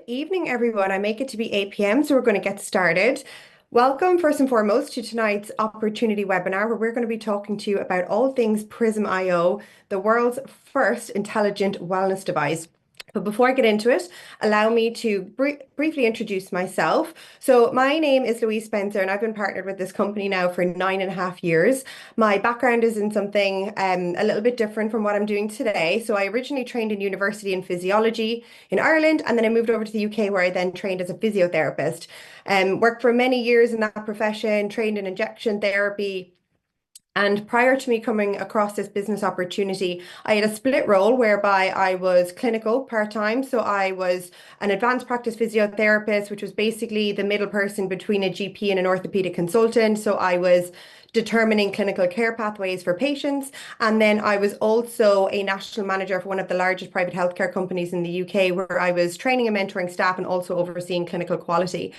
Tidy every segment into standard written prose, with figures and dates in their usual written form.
Good evening, everyone. I make it to be 8 p.m., so we're going to get started. Welcome, first and foremost, to tonight's opportunity webinar, where we're going to be talking to you about all things Prysm IO, the world's first intelligent wellness device. But before I get into it, allow me to briefly introduce myself. So my name is Louise Spencer, and I've been partnered with this company now for 9.5 years. My background is in something a little bit different from what I'm doing today. So I originally trained in university in physiology in Ireland, and then I moved over to the UK, where I then trained as a physiotherapist. Worked for many years in that profession, trained in injection therapy. And prior to me coming across this business opportunity, I had a split role whereby I was clinical part-time. So I was an advanced practice physiotherapist, which was basically the middle person between a GP and an orthopedic consultant. So I was determining clinical care pathways for patients. And then I was also a national manager for one of the largest private healthcare companies in the UK, where I was training and mentoring staff and also overseeing clinical quality.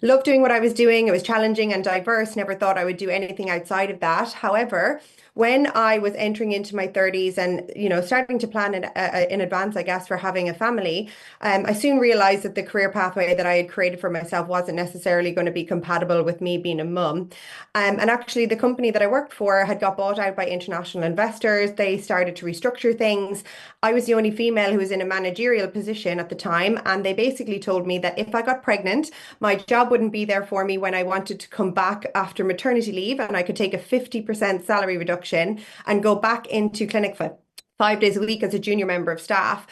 Loved doing what I was doing. It was challenging and diverse. Never thought I would do anything outside of that. However, when I was entering into my 30s and, starting to plan in advance, I guess, for having a family, I soon realized that the career pathway that I had created for myself wasn't necessarily going to be compatible with me being a mum. And actually, the company that I worked for had got bought out by international investors. They started to restructure things. I was the only female who was in a managerial position at the time. And they basically told me that if I got pregnant, my job wouldn't be there for me when I wanted to come back after maternity leave, and I could take a 50% salary reduction and go back into clinic for 5 days a week as a junior member of staff.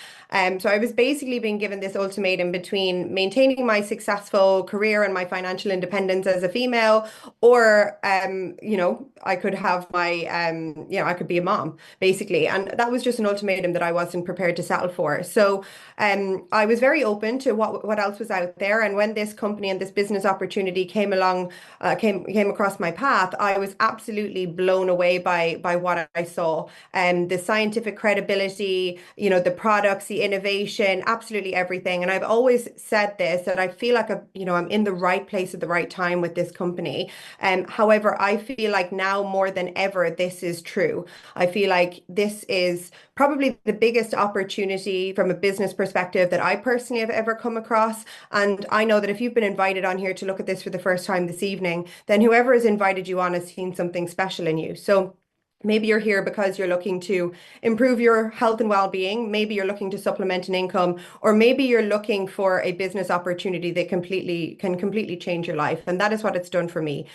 So I was basically being given this ultimatum between maintaining my successful career and my financial independence as a female, or I could have my I could be a mom basically, and that was just an ultimatum that I wasn't prepared to settle for. So I was very open to what else was out there, and when this company and this business opportunity came along, came across my path, I was absolutely blown away by what I saw, and the scientific credibility, the products, the innovation, absolutely everything. And I've always said this, that I feel like I'm in the right place at the right time with this company. However, I feel like now more than ever, this is true. I feel like this is probably the biggest opportunity from a business perspective that I personally have ever come across. And I know that if you've been invited on here to look at this for the first time this evening, then whoever has invited you on has seen something special in you. So maybe you're here because you're looking to improve your health and well-being. Maybe you're looking to supplement an income, or maybe you're looking for a business opportunity that can completely change your life. And that is what it's done for me.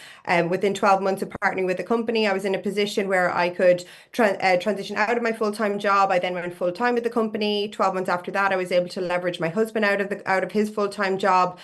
Within 12 months of partnering with the company, I was in a position where I could transition out of my full-time job. I then went full-time with the company. 12 months after that, I was able to leverage my husband out of his full-time job.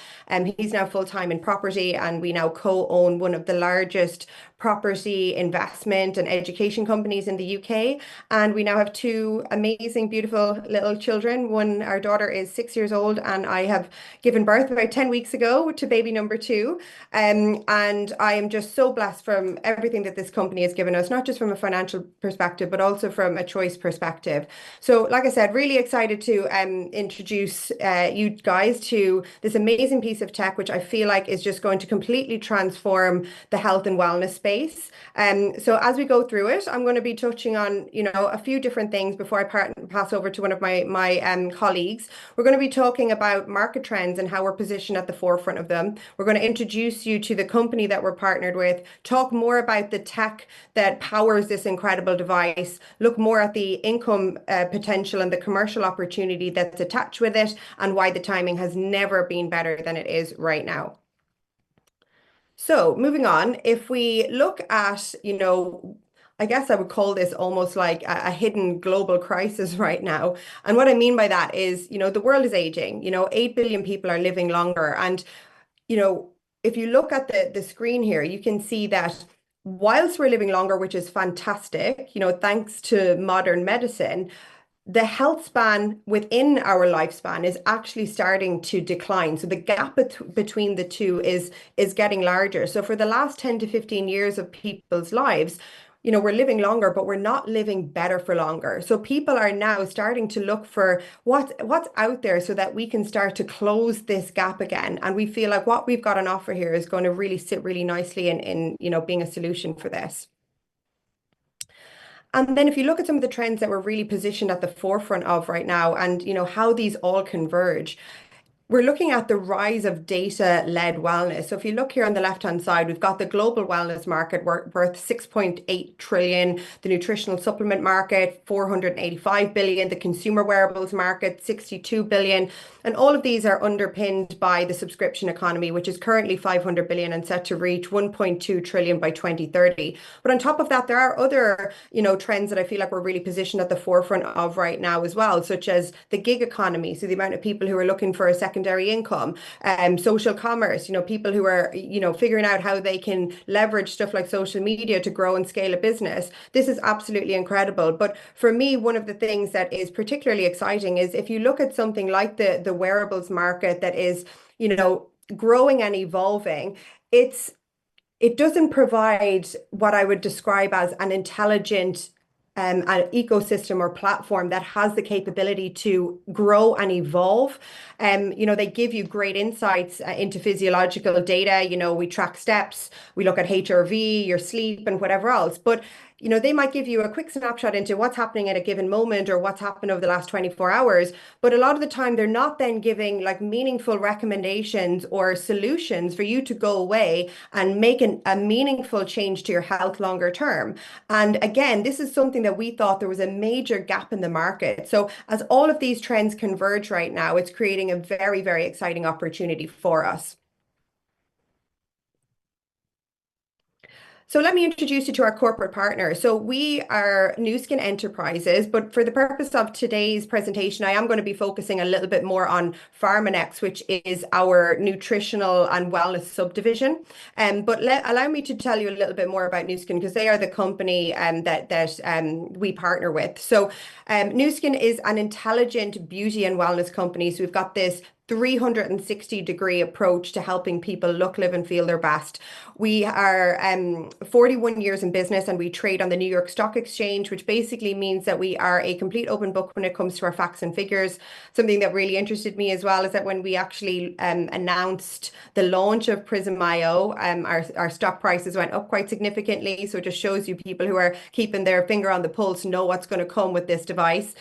He's now full-time in property, and we now co-own one of the largest property investment and education companies in the UK. And we now have two amazing, beautiful little children. Our daughter is 6 years old, and I have given birth about 10 weeks ago to baby number two. And I am just so blessed from everything that this company has given us, not just from a financial perspective, but also from a choice perspective. So, like I said, really excited to introduce you guys to this amazing piece of tech, which I feel like is just going to completely transform the health and wellness space. So as we go through it, I'm going to be touching on, a few different things before I pass over to one of my colleagues. We're going to be talking about market trends and how we're positioned at the forefront of them. We're going to introduce you to the company that we're partnered with, talk more about the tech that powers this incredible device, look more at the income potential and the commercial opportunity that's attached with it, and why the timing has never been better than it is right now. So moving on, if we look at, I guess I would call this almost like a hidden global crisis right now. And what I mean by that is, the world is aging, 8 billion people are living longer. And, if you look at the screen here, you can see that whilst we're living longer, which is fantastic, thanks to modern medicine, the health span within our lifespan is actually starting to decline. So the gap between the two is getting larger. So for the last 10 to 15 years of people's lives, we're living longer, but we're not living better for longer. So people are now starting to look for what's out there so that we can start to close this gap again. And we feel like what we've got on offer here is going to really sit really nicely in being a solution for this. And then if you look at some of the trends that we're really positioned at the forefront of right now, and how these all converge, We're looking at the rise of data-led wellness. So if you look here on the left-hand side, we've got the global wellness market worth 6.8 trillion, the nutritional supplement market, 485 billion, the consumer wearables market, 62 billion. And all of these are underpinned by the subscription economy, which is currently 500 billion and set to reach 1.2 trillion by 2030. But on top of that, there are other, trends that I feel like we're really positioned at the forefront of right now as well, such as the gig economy. So the amount of people who are looking for a secondary income, social commerce, people who are, figuring out how they can leverage stuff like social media to grow and scale a business. This is absolutely incredible. But for me, one of the things that is particularly exciting is if you look at something like the wearables market that is, growing and evolving, it doesn't provide what I would describe as an intelligent an ecosystem or platform that has the capability to grow and evolve. They give you great insights into physiological data. We track steps, we look at HRV, your sleep, and whatever else. But they might give you a quick snapshot into what's happening at a given moment or what's happened over the last 24 hours. But a lot of the time, they're not then giving like meaningful recommendations or solutions for you to go away and make a meaningful change to your health longer term. And again, this is something that we thought there was a major gap in the market. So as all of these trends converge right now, it's creating a very, very exciting opportunity for us. So let me introduce you to our corporate partner. So we are Nu Skin Enterprises, but for the purpose of today's presentation, I am going to be focusing a little bit more on Pharmanex, which is our nutritional and wellness subdivision. But allow me to tell you a little bit more about Nu Skin because they are the company that we partner with. So Nu Skin is an intelligent beauty and wellness company. So we've got this 360-degree approach to helping people look, live, and feel their best. We are 41 years in business and we trade on the New York Stock Exchange, which basically means that we are a complete open book when it comes to our facts and figures. Something that really interested me as well is that when we actually announced the launch of Prysm IO, our stock prices went up quite significantly. So it just shows you people who are keeping their finger on the pulse know what's going to come with this device.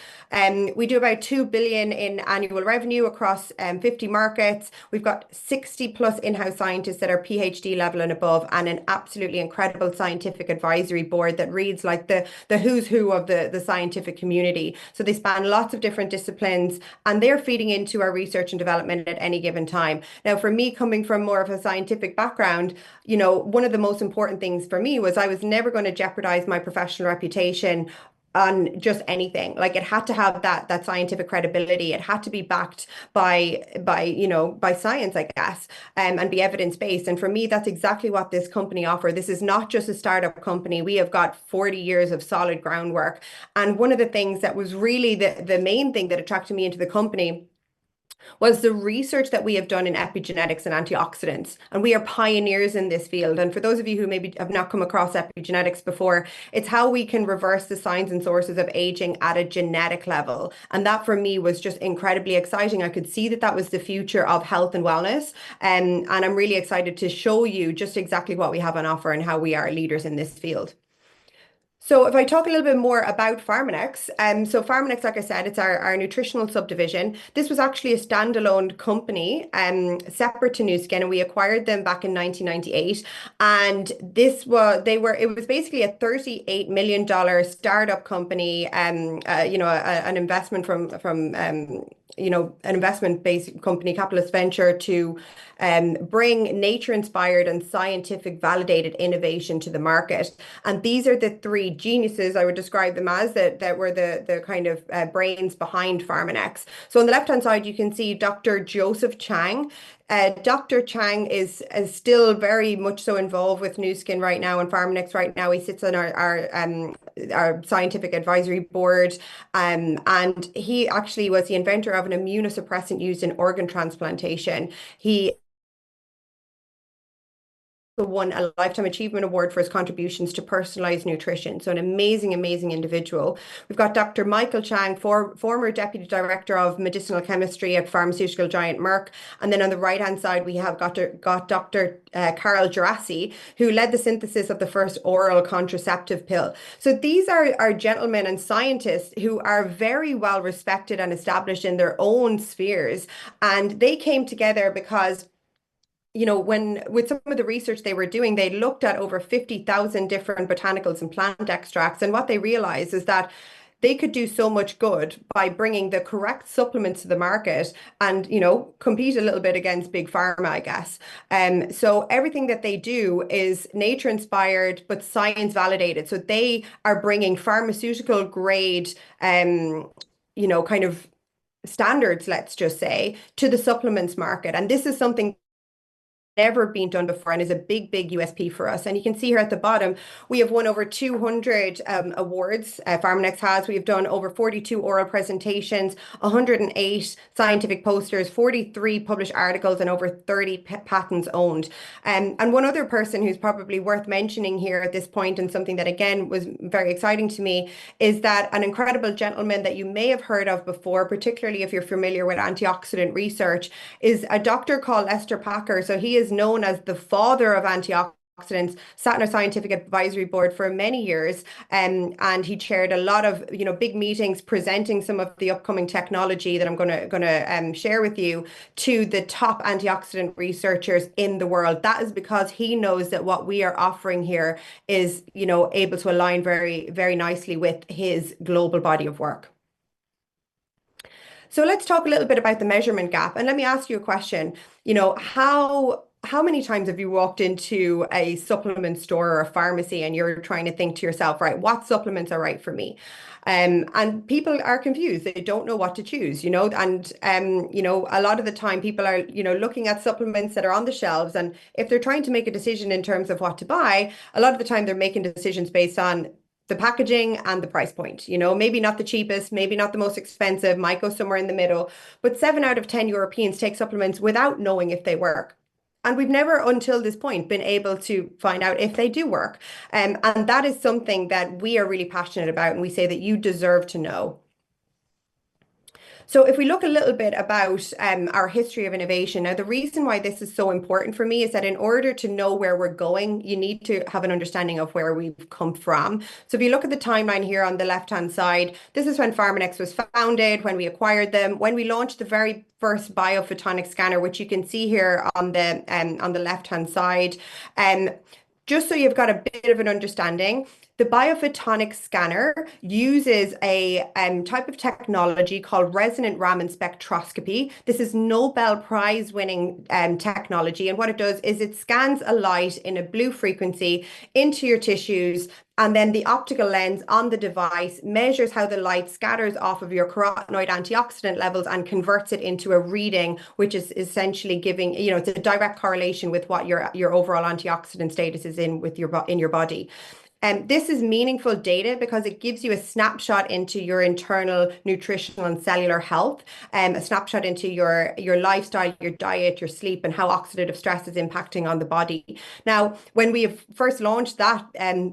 We do about 2 billion in annual revenue across 50 markets. We've got 60 plus in-house scientists that are PhD level and above, and an absolutely incredible scientific advisory board that reads like the who's who of the scientific community. So they span lots of different disciplines and they're feeding into our research and development at any given time. Now, for me, coming from more of a scientific background, one of the most important things for me was I was never going to jeopardize my professional reputation on just anything. Like it had to have that scientific credibility. It had to be backed by science, I guess, and be evidence-based. And for me, that's exactly what this company offers. This is not just a startup company. We have got 40 years of solid groundwork. And one of the things that was really the main thing that attracted me into the company was the research that we have done in epigenetics and antioxidants. And we are pioneers in this field. And for those of you who maybe have not come across epigenetics before, it's how we can reverse the signs and sources of aging at a genetic level. And that for me was just incredibly exciting. I could see that that was the future of health and wellness. And I'm really excited to show you just exactly what we have on offer and how we are leaders in this field. So if I talk a little bit more about Pharmanex, so Pharmanex, like I said, it's our nutritional subdivision. This was actually a standalone company, separate to Nu Skin, and we acquired them back in 1998. And it was basically a $38 million startup company, an investment from an investment-based company, capitalist venture, to bring nature-inspired and scientific validated innovation to the market. And these are the three geniuses, I would describe them as, that were the kind of brains behind Pharmanex. So on the left-hand side, you can see Dr. Joseph Chang. Dr. Chang is still very much so involved with Nu Skin right now and Pharmanex right now. He sits on our scientific advisory board, and he actually was the inventor of an immunosuppressant used in organ transplantation. He won a Lifetime Achievement Award for his contributions to personalized nutrition. So an amazing, amazing individual. We've got Dr. Michael Chang, former Deputy Director of Medicinal Chemistry at pharmaceutical giant Merck. And then on the right-hand side, we have got Dr. Carol Gerasi, who led the synthesis of the first oral contraceptive pill. So these are gentlemen and scientists who are very well respected and established in their own spheres. And they came together because when with some of the research they were doing, they looked at over 50,000 different botanicals and plant extracts. And what they realized is that they could do so much good by bringing the correct supplements to the market and, compete a little bit against big pharma, I guess. So everything that they do is nature inspired, but science validated. So they are bringing pharmaceutical grade, kind of standards, let's just say, to the supplements market. And this is something never been done before and is a big, big USP for us. And you can see here at the bottom, we have won over 200 awards. Pharmanex has. We've done over 42 oral presentations, 108 scientific posters, 43 published articles, and over 30 patents owned. And one other person who's probably worth mentioning here at this point, and something that again was very exciting to me, is that an incredible gentleman that you may have heard of before, particularly if you're familiar with antioxidant research, is a doctor called Lester Packer. So he is known as the father of antioxidants, sat on our scientific advisory board for many years, and he chaired a lot of big meetings presenting some of the upcoming technology that I'm gonna share with you to the top antioxidant researchers in the world. That is because he knows that what we are offering here is able to align very, very nicely with his global body of work. So let's talk a little bit about the measurement gap. And let me ask you a question. How many times have you walked into a supplement store or a pharmacy and you're trying to think to yourself, right, what supplements are right for me? And people are confused. They don't know what to choose, and a lot of the time people are, looking at supplements that are on the shelves. And if they're trying to make a decision in terms of what to buy, a lot of the time they're making decisions based on the packaging and the price point. Maybe not the cheapest, maybe not the most expensive, might go somewhere in the middle. But 7 out of 10 Europeans take supplements without knowing if they work. And we've never, until this point, been able to find out if they do work. And that is something that we are really passionate about. And we say that you deserve to know. So if we look a little bit about our history of innovation, now the reason why this is so important for me is that in order to know where we're going, you need to have an understanding of where we've come from. So if you look at the timeline here on the left-hand side, this is when Pharmanex was founded, when we acquired them, when we launched the very first biophotonic scanner, which you can see here on the left-hand side. Just so you've got a bit of an understanding, the biophotonic scanner uses a type of technology called resonant Raman spectroscopy. This is Nobel Prize winning technology. And what it does is it scans a light in a blue frequency into your tissues. And then the optical lens on the device measures how the light scatters off of your carotenoid antioxidant levels and converts it into a reading, which is essentially giving, it's a direct correlation with what your overall antioxidant status is in your body. This is meaningful data because it gives you a snapshot into your internal nutritional and cellular health, a snapshot into your lifestyle, your diet, your sleep, and how oxidative stress is impacting on the body. Now, when we first launched that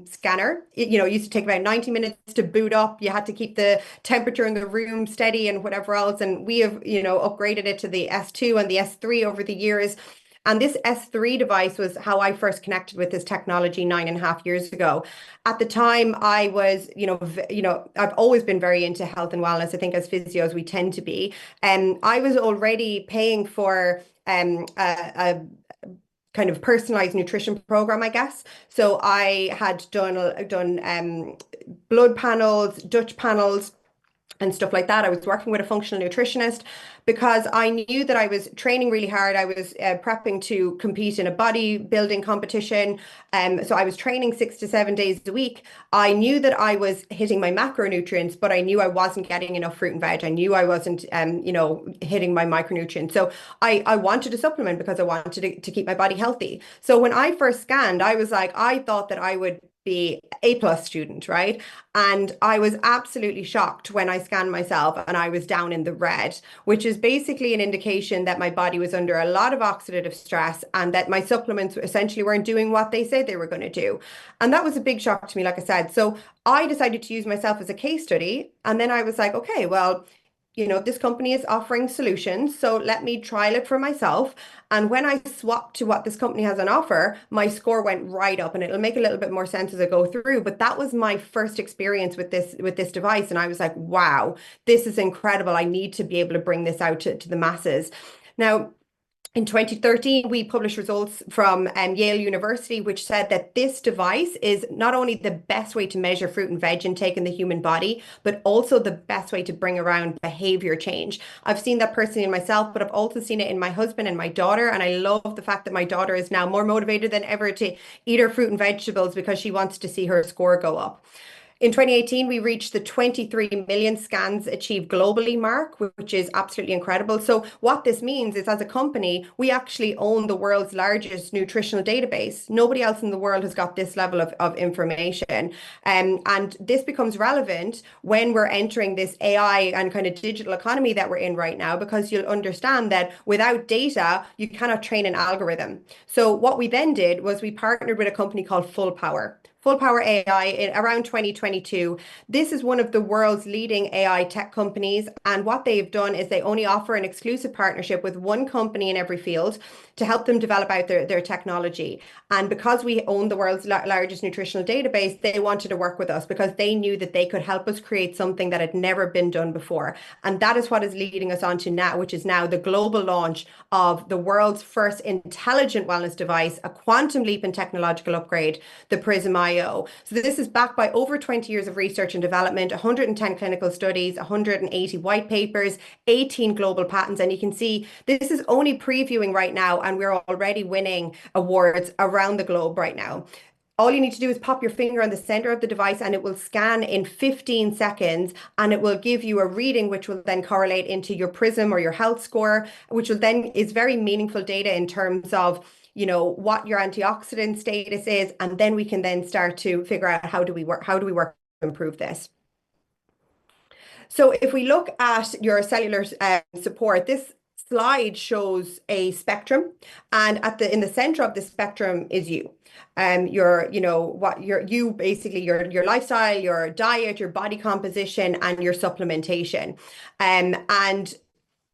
scanner, it used to take about 90 minutes to boot up. You had to keep the temperature in the room steady and whatever else. And we have, upgraded it to the S2 and the S3 over the years. And this S3 device was how I first connected with this technology 9.5 years ago. At the time, I was, I've always been very into health and wellness. I think as physios, we tend to be. And I was already paying for a kind of personalized nutrition program, I guess. So I had done blood panels, Dutch panels, and stuff like that. I was working with a functional nutritionist because I knew that I was training really hard. I was prepping to compete in a bodybuilding competition. So I was training 6 to 7 days a week. I knew that I was hitting my macronutrients, but I knew I wasn't getting enough fruit and veg. I knew I wasn't, hitting my micronutrients. So I wanted a supplement because I wanted to keep my body healthy. So when I first scanned, I was like, I thought that I would be A plus student, right? And I was absolutely shocked when I scanned myself and I was down in the red, which is basically an indication that my body was under a lot of oxidative stress and that my supplements essentially weren't doing what they said they were going to do. And that was a big shock to me, like I said. So I decided to use myself as a case study. And then I was like, okay, well, this company is offering solutions, so let me trial it for myself. And when I swapped to what this company has on offer, my score went right up, and it'll make a little bit more sense as I go through. But that was my first experience with this device, and I was like, wow, this is incredible. I need to be able to bring this out to the masses. Now, in 2013, we published results from Yale University, which said that this device is not only the best way to measure fruit and veg intake in the human body, but also the best way to bring around behavior change. I've seen that personally in myself, but I've also seen it in my husband and my daughter. And I love the fact that my daughter is now more motivated than ever to eat her fruit and vegetables because she wants to see her score go up. In 2018, we reached the 23 million scans achieved globally mark, which is absolutely incredible. So what this means is, as a company, we actually own the world's largest nutritional database. Nobody else in the world has got this level of information. And this becomes relevant when we're entering this AI and kind of digital economy that we're in right now, because you'll understand that without data, you cannot train an algorithm. So what we then did was we partnered with a company called Full Power. Full Power AI in around 2022. This is one of the world's leading AI tech companies. And what they've done is they only offer an exclusive partnership with one company in every field to help them develop out their technology. And because we own the world's largest nutritional database, they wanted to work with us because they knew that they could help us create something that had never been done before. And that is what is leading us on to now, which is now the global launch of the world's first intelligent wellness device, a quantum leap in technological upgrade, the Prysm. So this is backed by over 20 years of research and development, 110 clinical studies, 180 white papers, 18 global patents. And you can see this is only previewing right now, and we're already winning awards around the globe right now. All you need to do is pop your finger on the center of the device and it will scan in 15 seconds, and it will give you a reading which will then correlate into your Prysm or your health score, which will then is very meaningful data in terms of what your antioxidant status is, and then we can then start to figure out how do we work to improve this. So if we look at your cellular support, this slide shows a spectrum, and in the center of the spectrum is you. Your lifestyle, your diet, your body composition, and your supplementation. And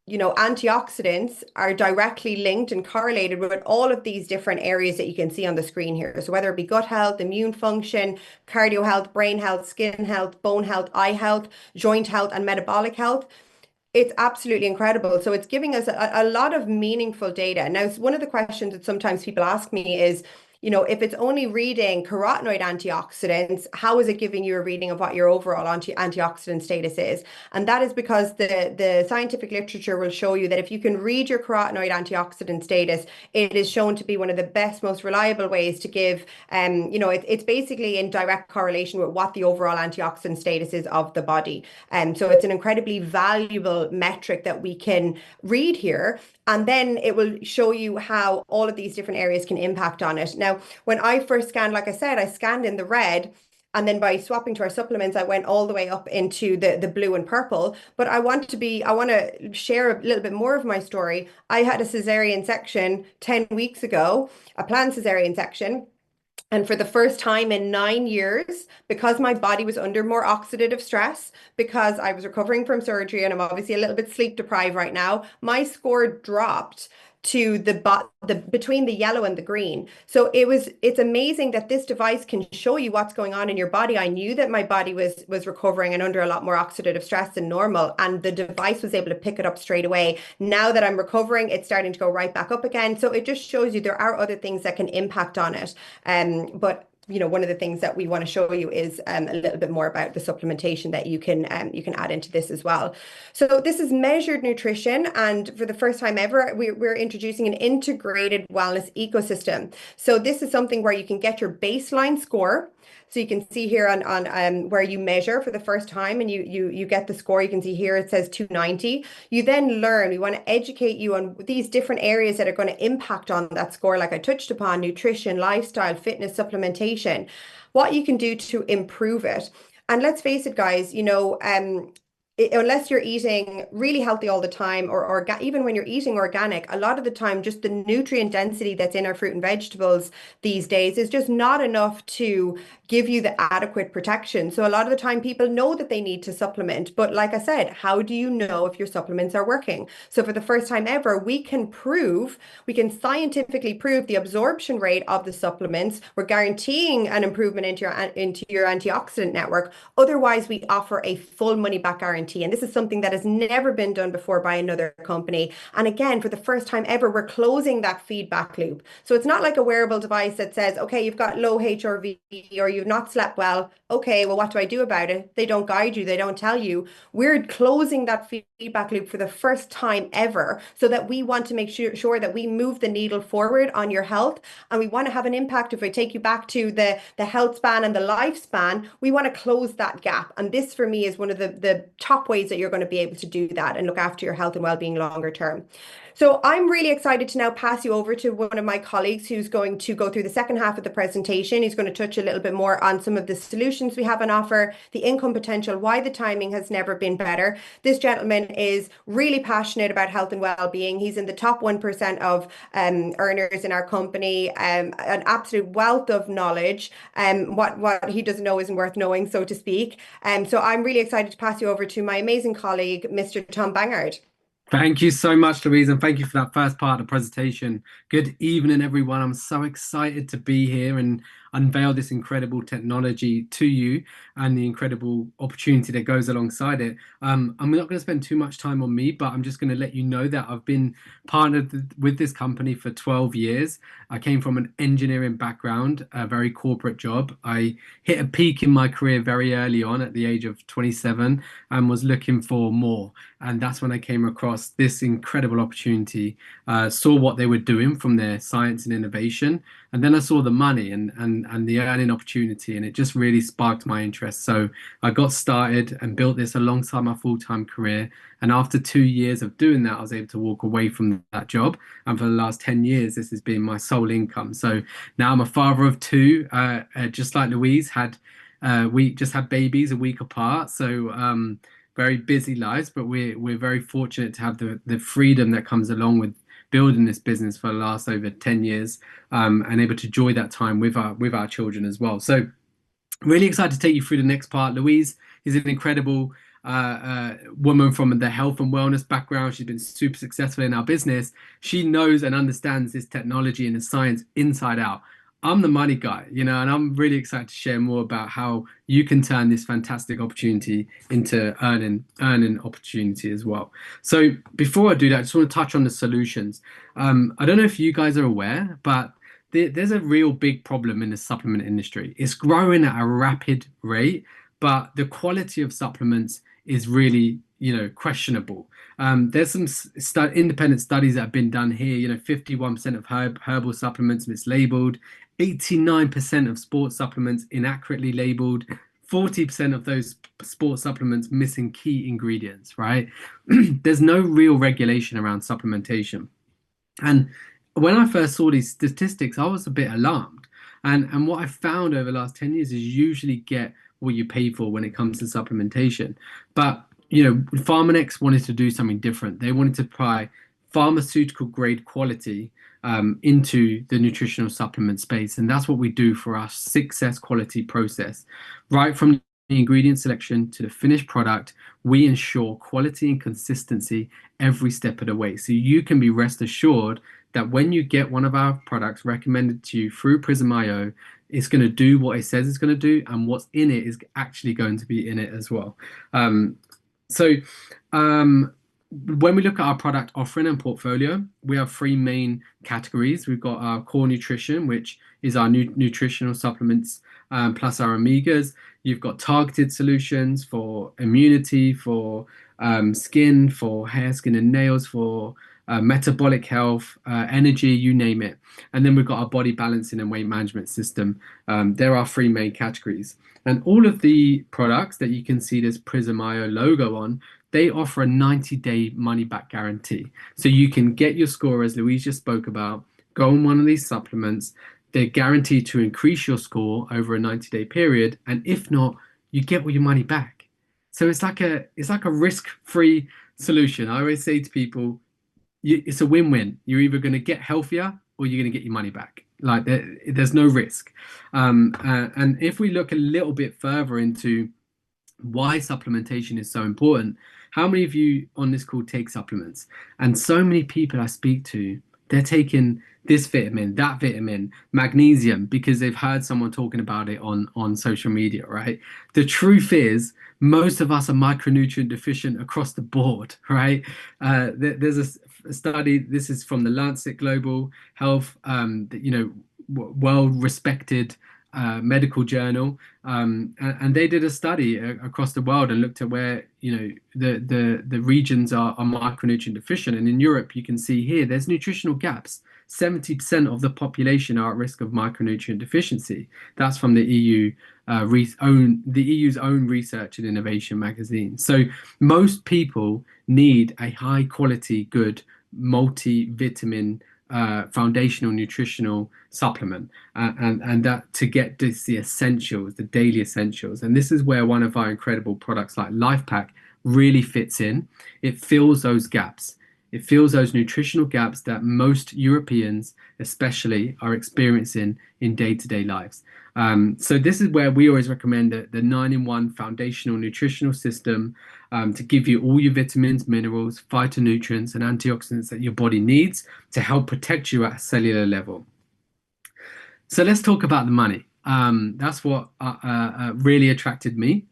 antioxidants are directly linked and correlated with all of these different areas that you can see on the screen here. So whether it be gut health, immune function, cardio health, brain health, skin health, bone health, eye health, joint health, and metabolic health, it's absolutely incredible. So it's giving us a lot of meaningful data. Now, one of the questions that sometimes people ask me is, if it's only reading carotenoid antioxidants, how is it giving you a reading of what your overall antioxidant status is? And that is because the scientific literature will show you that if you can read your carotenoid antioxidant status, it is shown to be one of the best, most reliable ways to give, it's basically in direct correlation with what the overall antioxidant status is of the body. So it's an incredibly valuable metric that we can read here. And then it will show you how all of these different areas can impact on it. Now, when I first scanned, like I said, I scanned in the red. And then by swapping to our supplements, I went all the way up into the blue and purple. But I want to share a little bit more of my story. I had a cesarean section 10 weeks ago, a planned cesarean section. And for the first time in 9 years, because my body was under more oxidative stress, because I was recovering from surgery and I'm obviously a little bit sleep deprived right now, my score dropped to between the yellow and the green. So it's amazing that this device can show you what's going on in your body. I knew that my body was recovering and under a lot more oxidative stress than normal, and the device was able to pick it up straight away. Now that I'm recovering, it's starting to go right back up again. So it just shows you there are other things that can impact on it. But one of the things that we want to show you is a little bit more about the supplementation that you can add into this as well. So this is measured nutrition, and for the first time ever, we're introducing an integrated wellness ecosystem. So this is something where you can get your baseline score, So you can see here on where you measure for the first time and you get the score. You can see here it says 290. You then learn. We want to educate you on these different areas that are going to impact on that score, like I touched upon, nutrition, lifestyle, fitness, supplementation, what you can do to improve it. And let's face it, guys, unless you're eating really healthy all the time or even when you're eating organic, a lot of the time, just the nutrient density that's in our fruit and vegetables these days is just not enough to give you the adequate protection. So a lot of the time people know that they need to supplement, but like I said, how do you know if your supplements are working? So for the first time ever, we can scientifically prove the absorption rate of the supplements. We're guaranteeing an improvement into your antioxidant network. Otherwise, we offer a full money back guarantee. And this is something that has never been done before by another company. And again, for the first time ever, we're closing that feedback loop. So it's not like a wearable device that says, okay, you've got low HRV or you've not slept well. Okay, well, what do I do about it? They don't guide you, they don't tell you. We're closing that feedback loop for the first time ever so that we want to make sure that we move the needle forward on your health. And we want to have an impact. If I take you back to the health span and the lifespan, we want to close that gap. And this for me is one of the top ways that you're going to be able to do that and look after your health and well-being longer term. So I'm really excited to now pass you over to one of my colleagues who's going to go through the second half of the presentation. He's going to touch a little bit more on some of the solutions we have on offer, the income potential, why the timing has never been better. This gentleman is really passionate about health and well-being. He's in the top 1% of earners in our company, an absolute wealth of knowledge. What he doesn't know isn't worth knowing, so to speak. So I'm really excited to pass you over to my amazing colleague, Mr. Tom Bangard. Thank you so much, Louise, and thank you for that first part of the presentation. Good evening, everyone. I'm so excited to be here and unveil this incredible technology to you and the incredible opportunity that goes alongside it. I'm not going to spend too much time on me, but I'm just going to let you know that I've been partnered with this company for 12 years. I came from an engineering background, a very corporate job. I hit a peak in my career very early on at the age of 27 and was looking for more. And that's when I came across this incredible opportunity, saw what they were doing from their science and innovation, and then I saw the money and the earning opportunity, and it just really sparked my interest. So I got started and built this alongside my full-time career. And after 2 years of doing that, I was able to walk away from that job. And for the last 10 years, this has been my sole income. So now I'm a father of two, just like Louise had. We just had babies a week apart. So very busy lives, but we're very fortunate to have the freedom that comes along with building this business for the last over 10 years, and able to enjoy that time with our children as well. So really excited to take you through the next part. Louise is an incredible woman from the health and wellness background. She's been super successful in our business. She knows and understands this technology and the science inside out. I'm the money guy, and I'm really excited to share more about how you can turn this fantastic opportunity into earning opportunity as well. So before I do that, I just want to touch on the solutions. I don't know if you guys are aware, but there's a real big problem in the supplement industry. It's growing at a rapid rate, but the quality of supplements is really, questionable. There's some independent studies that have been done here. 51% of herbal supplements mislabeled, 89% of sports supplements inaccurately labeled, 40% of those sports supplements missing key ingredients, right? There's no real regulation around supplementation. And when I first saw these statistics, I was a bit alarmed. And what I found over the last 10 years is you usually get what you pay for when it comes to supplementation. But, Pharmanex wanted to do something different. They wanted to apply pharmaceutical grade quality into the nutritional supplement space. And that's what we do for our 6S quality process. Right from the ingredient selection to the finished product, we ensure quality and consistency every step of the way. So you can be rest assured that when you get one of our products recommended to you through Prysm.io, it's going to do what it says it's going to do, and what's in it is actually going to be in it as well. So when we look at our product offering and portfolio, we have three main categories. We've got our core nutrition, which is our nutritional supplements, plus our omegas. You've got targeted solutions for immunity, for skin, for hair, skin and nails, for metabolic health, energy, you name it. And then we've got our body balancing and weight management system. There are three main categories. And all of the products that you can see this Prysm IO logo on, they offer a 90-day money back guarantee. So you can get your score, as Louise just spoke about, go on one of these supplements. They're guaranteed to increase your score over a 90-day period. And if not, you get all your money back. So it's like a risk-free solution. I always say to people, it's a win-win. You're either going to get healthier or you're going to get your money back. Like there's no risk. And if we look a little bit further into why supplementation is so important, how many of you on this call take supplements? And so many people I speak to, they're taking this vitamin, that vitamin, magnesium, because they've heard someone talking about it on social media, right? The truth is, most of us are micronutrient deficient across the board, right? There's a study, this is from the Lancet Global Health, well-respected medical journal, and they did a study across the world and looked at where the regions are micronutrient deficient. And in Europe, you can see here there's nutritional gaps. 70% of the population are at risk of micronutrient deficiency. That's from the EU's own research and innovation magazine. So most people need a high quality, good multivitamin foundational nutritional supplement, and that to get this, the essentials, the daily essentials. And this is where one of our incredible products like LifePack really fits in. It fills those gaps. It fills those nutritional gaps that most Europeans, especially, are experiencing in day-to-day lives. So this is where we always recommend the 9-in-1 foundational nutritional system to give you all your vitamins, minerals, phytonutrients, and antioxidants that your body needs to help protect you at a cellular level. So let's talk about the money. That's what really attracted me.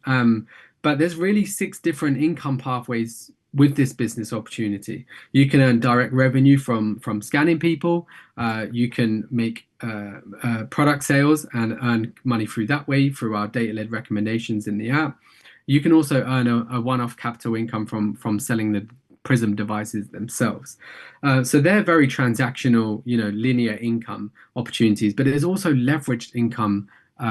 But there's really 6 different income pathways with this business opportunity. You can earn direct revenue from scanning people. You can make product sales and earn money through that way through our data-led recommendations in the app. You can also earn a one-off capital income from selling the Prysm devices themselves. So they're very transactional, linear income opportunities, but there's also leveraged income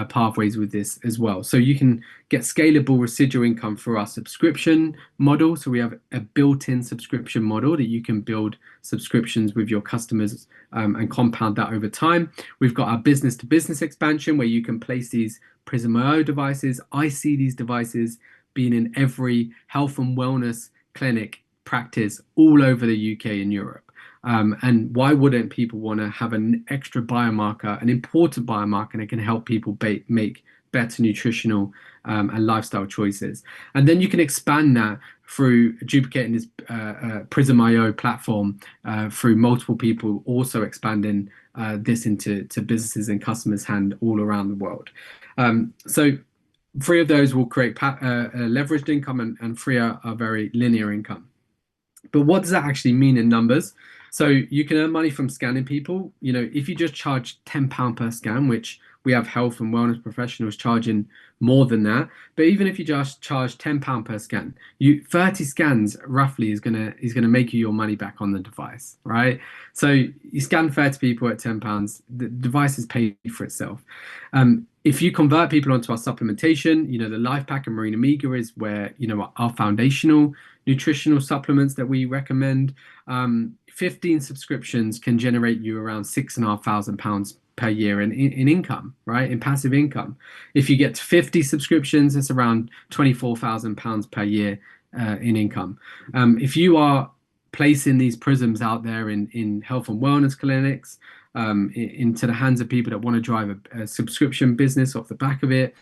pathways with this as well. So you can get scalable residual income for our subscription model. So we have a built-in subscription model that you can build subscriptions with your customers and compound that over time. We've got our business-to-business expansion where you can place these Prysm IO devices. I see these devices being in every health and wellness clinic practice all over the UK and Europe. And why wouldn't people want to have an extra biomarker, an important biomarker that can help people make better nutritional and lifestyle choices? And then you can expand that through duplicating this Prysm IO platform through multiple people also expanding this into businesses and customers' hand all around the world. So 3 of those will create leveraged income, and 3 are very linear income. But what does that actually mean in numbers? So you can earn money from scanning people. If you just charge £10 per scan, which we have health and wellness professionals charging more than that. But even if you just charge £10 per scan, 30 scans roughly is gonna make you your money back on the device, right? So you scan 30 people at £10, the device is paid for itself. If you convert people onto our supplementation, the LifePack and Marine Omega is where, our foundational nutritional supplements that we recommend. 15 subscriptions can generate you around £6,500 per year in income, right? In passive income. If you get to 50 subscriptions, it's around £24,000 per year in income. If you are placing these Prysms out there in health and wellness clinics, into the hands of people that want to drive a subscription business off the back of it,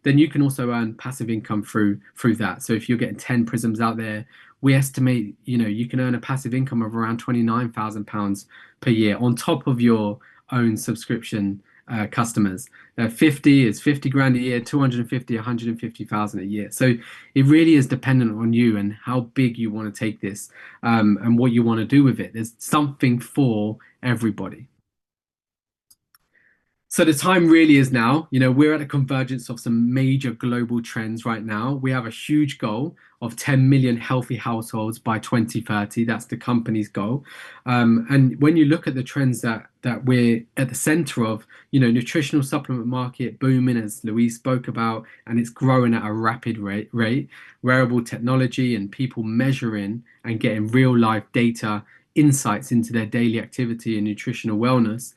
then you can also earn passive income through that. So if you're getting 10 Prysms out there, we estimate you can earn a passive income of around £29,000 per year on top of your own subscription customers. 50 is 50 grand a year, 250, 150,000 a year. So it really is dependent on you and how big you want to take this and what you want to do with it. There's something for everybody. So the time really is now. We're at a convergence of some major global trends right now. We have a huge goal of 10 million healthy households by 2030. That's the company's goal. And when you look at the trends that we're at the center of, nutritional supplement market booming, as Louise spoke about, and it's growing at a rapid rate. Wearable technology and people measuring and getting real life data insights into their daily activity and nutritional wellness,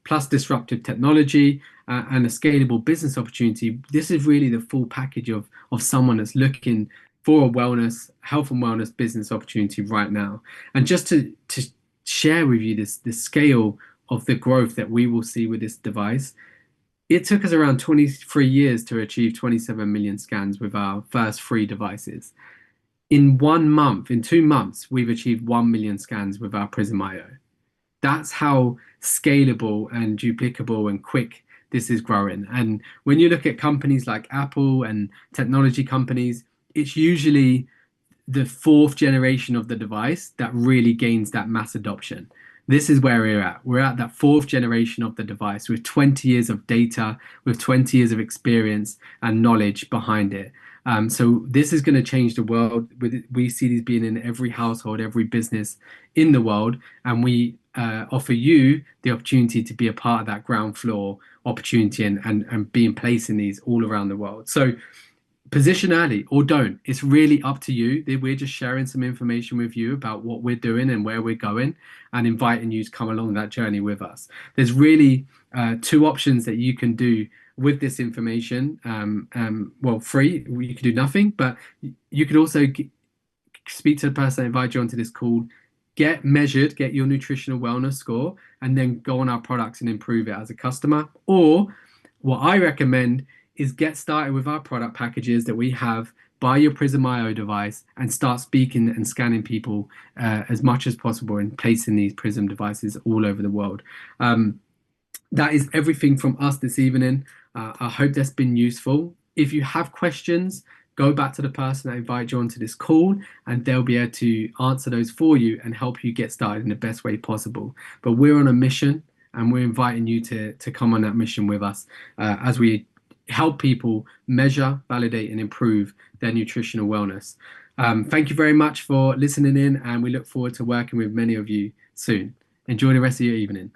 plus disruptive technology and a scalable business opportunity. This is really the full package of someone that's looking for a health and wellness business opportunity right now. And just to share with you this scale of the growth that we will see with this device, it took us around 23 years to achieve 27 million scans with our first three devices. In 1 month, in 2 months, we've achieved 1 million scans with our Prysm IO. That's how scalable and duplicable and quick this is growing. And when you look at companies like Apple and technology companies, it's usually the fourth generation of the device that really gains that mass adoption. This is where we're at. We're at that fourth generation of the device with 20 years of data, with 20 years of experience and knowledge behind it. So this is going to change the world. We see these being in every household, every business in the world, and we offer you the opportunity to be a part of that ground floor opportunity and be in place in these all around the world. So position early or don't. It's really up to you. We're just sharing some information with you about what we're doing and where we're going and inviting you to come along that journey with us. There's really two options that you can do with this information. Well, free, you can do nothing, but you could also speak to the person that invited you onto this call, get measured, get your nutritional wellness score, and then go on our products and improve it as a customer. Or what I recommend is get started with our product packages that we have, buy your Prysm IO device and start speaking and scanning people as much as possible and placing these Prysm devices all over the world. That is everything from us this evening. I hope that's been useful. If you have questions, go back to the person that invited you onto this call and they'll be able to answer those for you and help you get started in the best way possible. But we're on a mission and we're inviting you to come on that mission with us as we help people measure, validate, and improve their nutritional wellness. Thank you very much for listening in, and we look forward to working with many of you soon. Enjoy the rest of your evening.